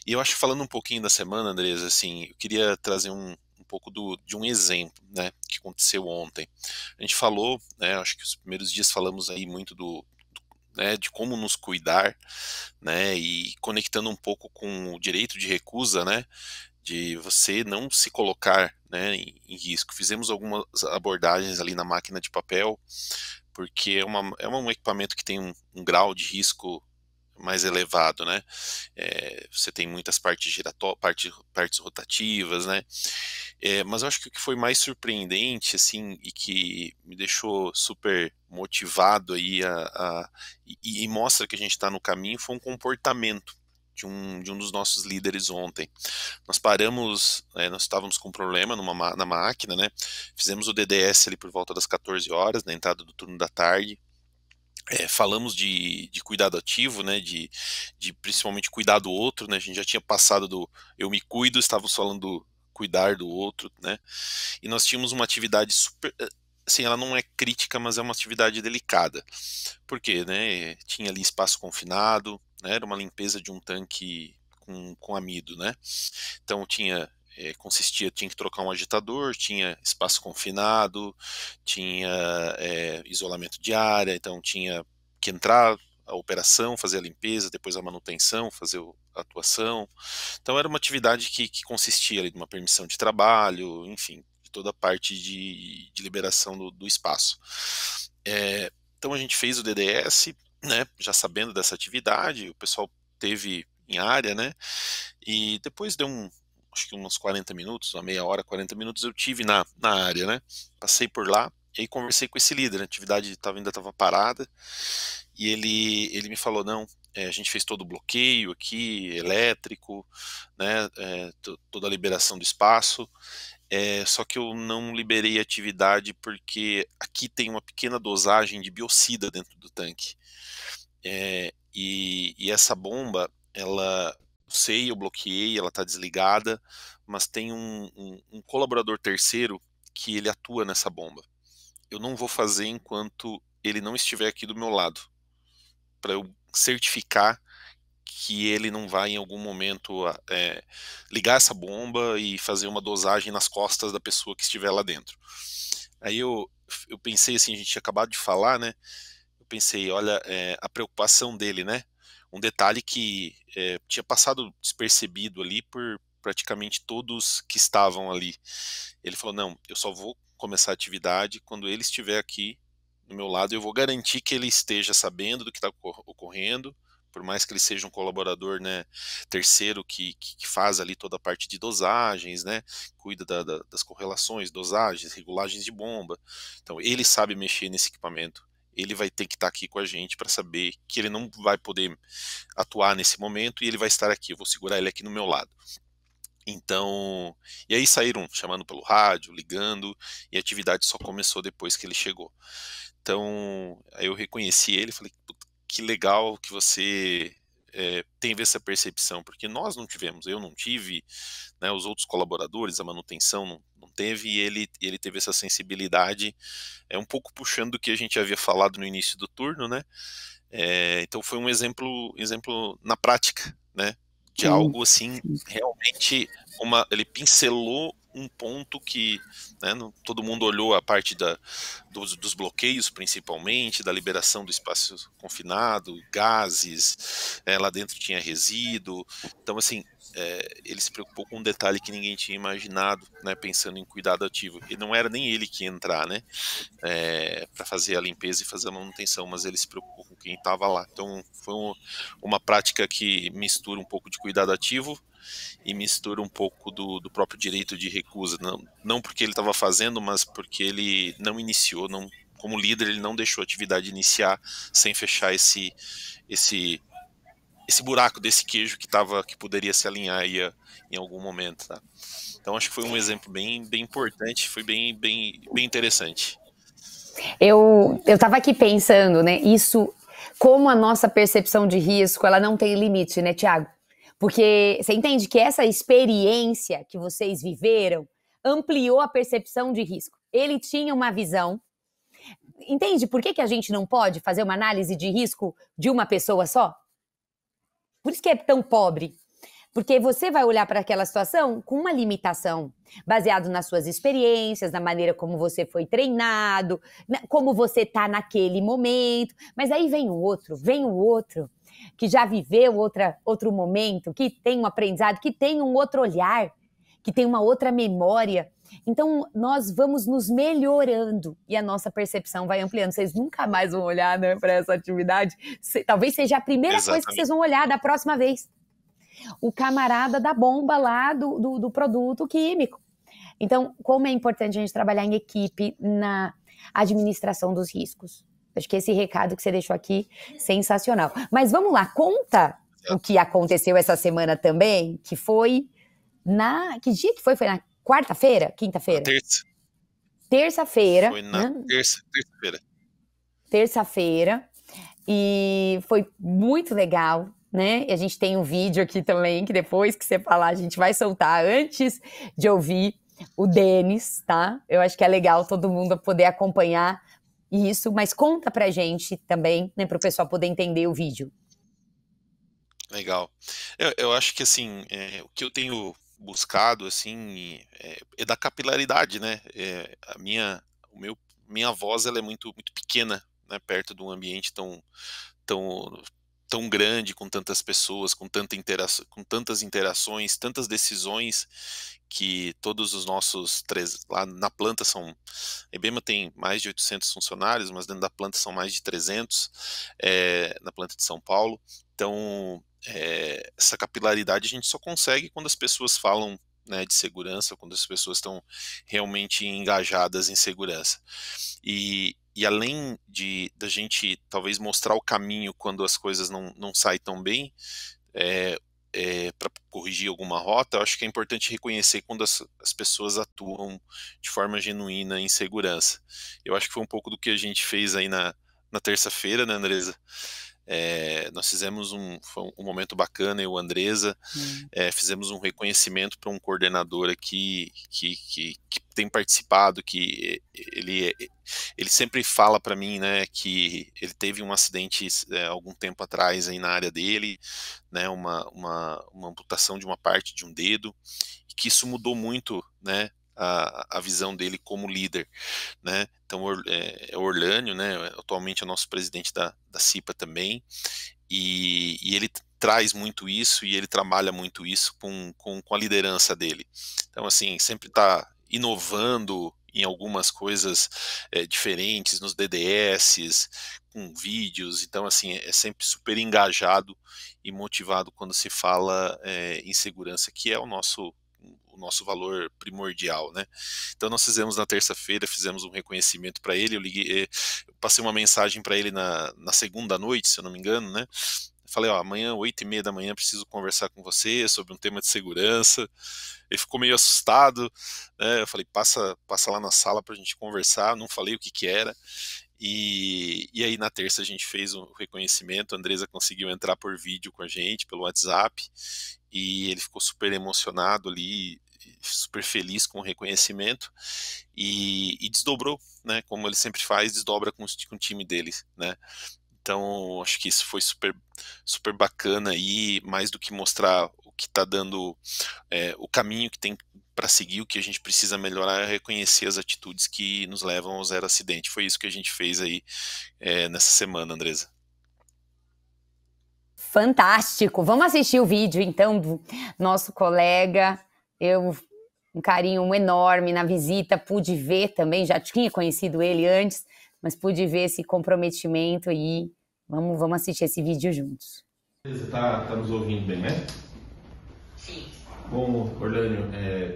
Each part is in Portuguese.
E eu acho que falando um pouquinho da semana, Andresa, assim, eu queria trazer um pouco de um exemplo, né, que aconteceu ontem. A gente falou, né, acho que os primeiros dias falamos aí muito né, de como nos cuidar, né, e conectando um pouco com o direito de recusa, né, de você não se colocar, né, em risco. Fizemos algumas abordagens ali na máquina de papel, porque é um equipamento que tem um grau de risco mais elevado, né? Você tem muitas partes partes rotativas, né? Mas eu acho que o que foi mais surpreendente, assim, e que me deixou super motivado aí e mostra que a gente está no caminho foi um comportamento de um dos nossos líderes ontem. Nós paramos, nós estávamos com um problema na máquina, né? Fizemos o DDS ali por volta das 14 horas, na entrada do turno da tarde. Falamos de cuidado ativo, né, de principalmente cuidar do outro, né, a gente já tinha passado do eu me cuido, estávamos falando do cuidar do outro, né, e nós tínhamos uma atividade super, assim, ela não é crítica, mas é uma atividade delicada, porque, né, tinha ali espaço confinado, né, era uma limpeza de um tanque com amido, né, então tinha que trocar um agitador, tinha espaço confinado, tinha isolamento de área, então tinha que entrar a operação, fazer a limpeza, depois a manutenção, fazer a atuação. Então era uma atividade que consistia ali de uma permissão de trabalho, enfim, de toda a parte de liberação do espaço. Então a gente fez o DDS, né, já sabendo dessa atividade, o pessoal teve em área, né, e depois deu acho que uns 40 minutos, uma meia hora, 40 minutos, eu tive na área, né? Passei por lá e aí conversei com esse líder, a atividade ainda estava parada, e ele me falou, não, a gente fez todo o bloqueio aqui, elétrico, né, toda a liberação do espaço, só que eu não liberei a atividade porque aqui tem uma pequena dosagem de biocida dentro do tanque. E essa bomba, ela, eu bloqueei, ela está desligada, mas tem um colaborador terceiro que ele atua nessa bomba. Eu não vou fazer enquanto ele não estiver aqui do meu lado, para eu certificar que ele não vai em algum momento ligar essa bomba e fazer uma dosagem nas costas da pessoa que estiver lá dentro. Aí eu pensei assim, a gente tinha acabado de falar, né? Eu pensei, olha, a preocupação dele, né? Um detalhe que tinha passado despercebido ali por praticamente todos que estavam ali. Ele falou, não, eu só vou começar a atividade quando ele estiver aqui do meu lado, eu vou garantir que ele esteja sabendo do que está ocorrendo, por mais que ele seja um colaborador, né, terceiro que faz ali toda a parte de dosagens, né, cuida das correlações, dosagens, regulagens de bomba. Então ele sabe mexer nesse equipamento. Ele vai ter que estar aqui com a gente para saber que ele não vai poder atuar nesse momento e ele vai estar aqui. Eu vou segurar ele aqui no meu lado. Então, e aí saíram chamando pelo rádio, ligando, e a atividade só começou depois que ele chegou. Então, aí eu reconheci ele, falei, que legal que você teve essa percepção, porque nós não tivemos, eu não tive, né, os outros colaboradores, a manutenção não teve, e ele teve essa sensibilidade, um pouco puxando do que a gente havia falado no início do turno, né? Então foi um exemplo na prática, né? De Sim, algo assim, sim. realmente, ele pincelou um ponto que, né, todo mundo olhou a parte dos bloqueios, principalmente, da liberação do espaço confinado, gases, lá dentro tinha resíduo. Então, assim, ele se preocupou com um detalhe que ninguém tinha imaginado, né, pensando em cuidado ativo. E não era nem ele que ia entrar, né, para fazer a limpeza e fazer a manutenção, mas ele se preocupou com quem estava lá. Então, foi uma prática que mistura um pouco de cuidado ativo e mistura um pouco do próprio direito de recusa, não porque ele estava fazendo, mas porque ele não iniciou, não, como líder, ele não deixou a atividade iniciar sem fechar esse, esse buraco desse queijo que poderia se alinhar aí em algum momento, tá? Então acho que foi um exemplo bem importante, foi bem interessante. Eu tava aqui pensando, né, isso, como a nossa percepção de risco, ela não tem limite, né, Tiago? Porque você entende que essa experiência que vocês viveram ampliou a percepção de risco. Ele tinha uma visão. Entende por que a gente não pode fazer uma análise de risco de uma pessoa só? Por isso que é tão pobre. Porque você vai olhar para aquela situação com uma limitação, baseado nas suas experiências, na maneira como você foi treinado, como você está naquele momento. Mas aí vem o outro, que já viveu outro momento, que tem um aprendizado, que tem um outro olhar, que tem uma outra memória. Então, nós vamos nos melhorando e a nossa percepção vai ampliando. Vocês nunca mais vão olhar, né, para essa atividade. Talvez seja a primeira coisa que vocês vão olhar da próxima vez. O camarada da bomba lá do produto químico. Então, como é importante a gente trabalhar em equipe na administração dos riscos. Acho que esse recado que você deixou aqui, sensacional. Mas vamos lá, conta o que aconteceu essa semana também, que foi que dia que foi? Foi na quarta-feira? Quinta-feira? Terça-feira. Foi na terça-feira. Terça-feira. E foi muito legal, né? E a gente tem um vídeo aqui também, que depois que você falar, a gente vai soltar antes de ouvir o Denis, tá? Eu acho que é legal todo mundo poder acompanhar isso, mas conta pra gente também, né? Pro pessoal poder entender o vídeo. Legal. Eu acho que, assim, o que eu tenho buscado, assim, é da capilaridade, né? Minha voz, ela é muito, muito pequena, né? Perto de um ambiente tão grande, com tantas pessoas, com tantas interações, tantas decisões, que todos os nossos lá na planta a Ibema tem mais de 800 funcionários, mas dentro da planta são mais de 300, na planta de São Paulo. Então, essa capilaridade a gente só consegue quando as pessoas falam, né, de segurança, quando as pessoas estão realmente engajadas em segurança. E além da gente talvez mostrar o caminho quando as coisas não saem tão bem, para corrigir alguma rota, eu acho que é importante reconhecer quando as pessoas atuam de forma genuína em segurança. Eu acho que foi um pouco do que a gente fez aí na terça-feira, né, Andresa? Nós fizemos foi um momento bacana, eu e a Andresa, fizemos um reconhecimento para um coordenador aqui que tem participado, que ele sempre fala para mim, né, que ele teve um acidente algum tempo atrás aí na área dele, né, uma amputação de uma parte de um dedo, e que isso mudou muito, né, a visão dele como líder, né? Então, é Orlânio, né? Atualmente é o nosso presidente da CIPA também, e ele traz muito isso, e ele trabalha muito isso com a liderança dele. Então, assim, sempre está inovando em algumas coisas diferentes, nos DDS, com vídeos. Então, assim, é sempre super engajado e motivado quando se fala em segurança, que é o nosso valor primordial, né? Então nós fizemos na terça-feira, fizemos um reconhecimento para ele, eu passei uma mensagem para ele na segunda noite, se eu não me engano, né? Eu falei, amanhã, 8h30 da manhã, preciso conversar com você sobre um tema de segurança. Ele ficou meio assustado, né? Eu falei, passa lá na sala pra gente conversar, não falei o que era. E aí na terça a gente fez um reconhecimento, a Andresa conseguiu entrar por vídeo com a gente, pelo WhatsApp, e ele ficou super emocionado ali, super feliz com o reconhecimento, e desdobrou, né, como ele sempre faz, desdobra com o time dele, né. Então acho que isso foi super, super bacana, e mais do que mostrar o que está dando, o caminho que tem para seguir, o que a gente precisa melhorar é reconhecer as atitudes que nos levam ao zero acidente. Foi isso que a gente fez aí nessa semana, Andresa. Fantástico! Vamos assistir o vídeo, então, do nosso colega. Um carinho enorme na visita, pude ver também, já tinha conhecido ele antes, mas pude ver esse comprometimento e vamos assistir esse vídeo juntos. Você tá nos ouvindo bem, né? Sim. Bom, Orlânio,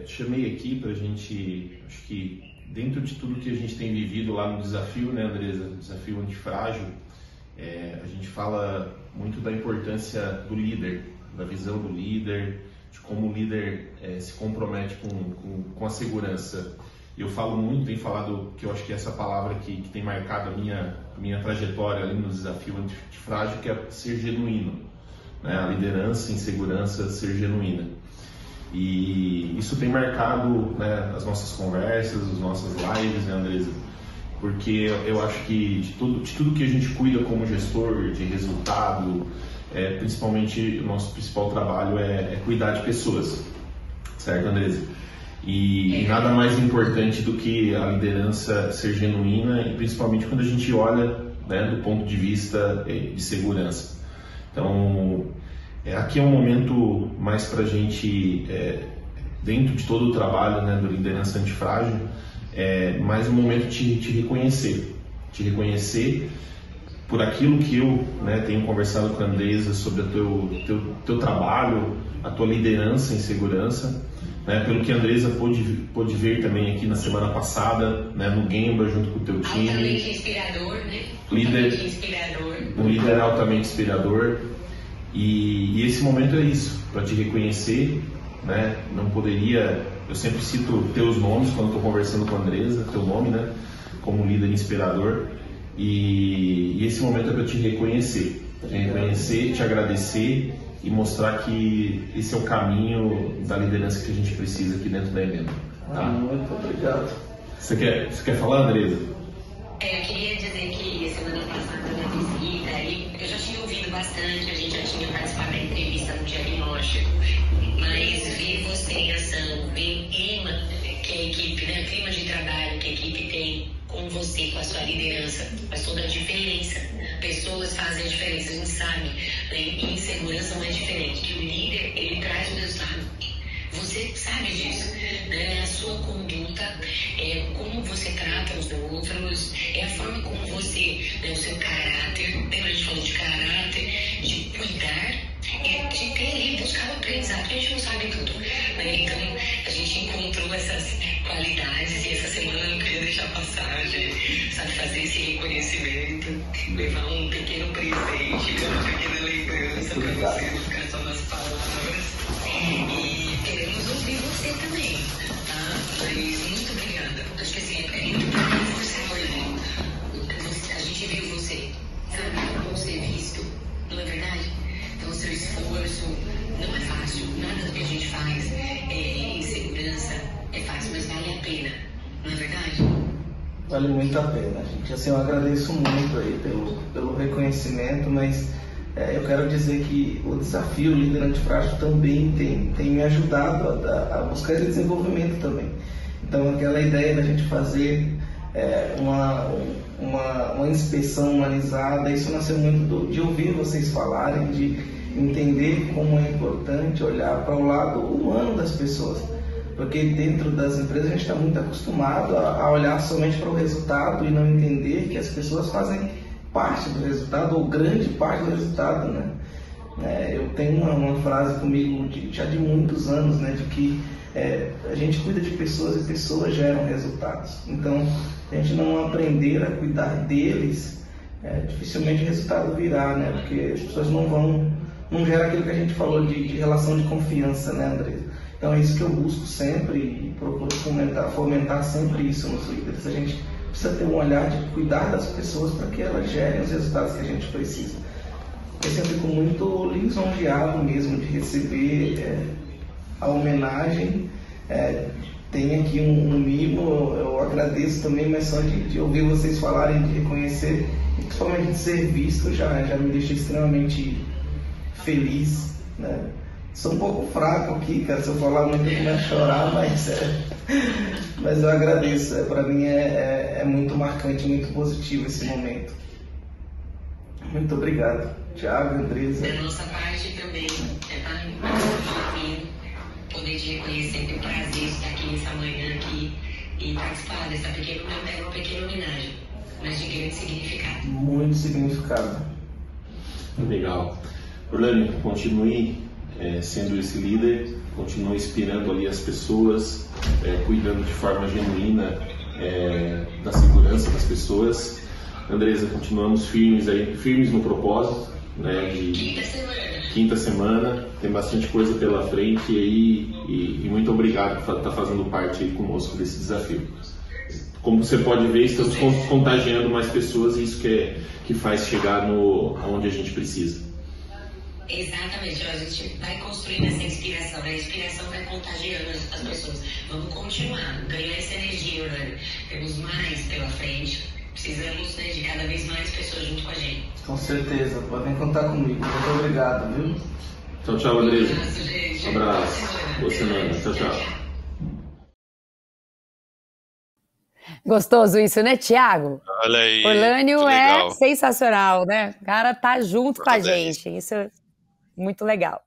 chamei aqui pra gente, acho que dentro de tudo que a gente tem vivido lá no desafio, né, Andresa? Desafio antifrágil, a gente fala muito da importância do líder, da visão do líder, de como o líder se compromete com a segurança. Eu falo muito, tenho falado que eu acho que essa palavra que tem marcado a minha trajetória ali no desafio antifrágil, que é ser genuíno, né? A liderança em segurança, ser genuína. E isso tem marcado, né, as nossas conversas, as nossas lives, né, Andresa? Porque eu acho que de tudo que a gente cuida como gestor, de resultado, principalmente o nosso principal trabalho é cuidar de pessoas, certo, Andresa? E nada mais importante do que a liderança ser genuína, e principalmente quando a gente olha, né, do ponto de vista de segurança. Então, aqui é um momento mais para a gente, dentro de todo o trabalho, né, do Liderança Antifrágil, mais um momento de te reconhecer por aquilo que eu, né, tenho conversado com a Andresa sobre o teu trabalho, a tua liderança em segurança, né, pelo que a Andresa pôde ver também aqui na semana passada, né, no Gemba, junto com o teu time. Altamente inspirador, né? Um líder altamente inspirador. E esse momento é isso, para te reconhecer, né? Não poderia, eu sempre cito teus nomes quando estou conversando com a Andresa, teu nome, né, como líder inspirador. E esse momento é para te reconhecer, te agradecer e mostrar que esse é o caminho da liderança que a gente precisa aqui dentro da Emenda. Tá? Muito obrigado. Você quer falar, Andresa? Eu queria dizer que semana passada na visita, eu já tinha ouvido bastante, a gente já tinha participado da entrevista no diagnóstico, mas ver você em ação, ver o clima que a equipe, né, o clima de trabalho que a equipe tem com você, com a sua liderança, faz toda a diferença. Pessoas fazem a diferença, a gente sabe, né? Em segurança não é diferente, que o líder, ele traz o resultado. Você sabe disso, né? A sua conduta, como você trata os outros, a forma como você, né, o seu caráter, lembra a gente falou de caráter, de cuidar, de ter ali, buscar o aprendizado, que a gente não sabe tudo, né? Então, a gente encontrou essas qualidades e essa semana eu não queria deixar passar, sabe, fazer esse reconhecimento, levar um pequeno presente, uma pequena lembrança para você, ficar só nas palavras. E queremos ouvir você também, tá? Mas muito obrigada. Acho que assim, é muito importante você olhar. A gente viu você, sabe, como ser visto, não é verdade? Então o seu esforço não é fácil, nada do que a gente faz em segurança é fácil, mas vale a pena, não é verdade? Vale muito a pena, gente. Assim, eu agradeço muito aí pelo reconhecimento, mas eu quero dizer que o desafio Líder Antifrágil também tem me ajudado a buscar esse desenvolvimento também. Então, aquela ideia da gente fazer uma inspeção humanizada, isso nasceu muito de ouvir vocês falarem, de entender como é importante olhar para o lado humano das pessoas. Porque dentro das empresas a gente está muito acostumado a olhar somente para o resultado e não entender que as pessoas fazem parte do resultado, ou grande parte do resultado, né? Eu tenho uma frase comigo já de muitos anos, né, de que a gente cuida de pessoas e pessoas geram resultados. Então, se a gente não aprender a cuidar deles, dificilmente o resultado virá, né? Porque as pessoas não geram aquilo que a gente falou de relação de confiança, né, André? Então é isso que eu busco sempre e procuro fomentar sempre isso nos líderes. A gente precisa ter um olhar de cuidar das pessoas para que elas gerem os resultados que a gente precisa. Eu sempre fico muito lisonjeado mesmo de receber a homenagem. Tem aqui um mimo, eu agradeço também, mas só de ouvir vocês falarem, de reconhecer, e principalmente de ser visto, já me deixa extremamente feliz, né? Sou um pouco fraco aqui, cara, se eu falar muito eu começo a chorar, mas eu agradeço. Para mim é muito marcante, muito positivo esse momento. Muito obrigado, Thiago, Andresa. Da nossa parte também, para mim, poder te reconhecer, ter o prazer de estar aqui nessa manhã aqui e participar dessa uma pequena homenagem, mas de grande significado. Muito significado. Legal. Orlando, continue sendo esse líder, continue inspirando ali as pessoas, cuidando de forma genuína da segurança das pessoas. Andresa, continuamos firmes no propósito, né, de quinta semana, tem bastante coisa pela frente e muito obrigado por estar fazendo parte aí conosco desse desafio. Como você pode ver, estamos contagiando mais pessoas e isso que faz chegar onde a gente precisa. Exatamente, a gente vai construindo essa inspiração, a inspiração vai contagiando as pessoas. Vamos continuar, ganhar essa energia, Orlando. Temos mais pela frente, precisamos, né, de cada vez mais pessoas junto com a gente. Com certeza, podem contar comigo. Muito obrigado, viu? Tchau, tchau, Andresa. Gente. Abraço. Boa semana. Tchau, tchau. Gostoso isso, né, Thiago? Olha aí. Orlânio é legal. sensacional, né? O cara tá junto com a Parabéns. gente. Isso é muito legal.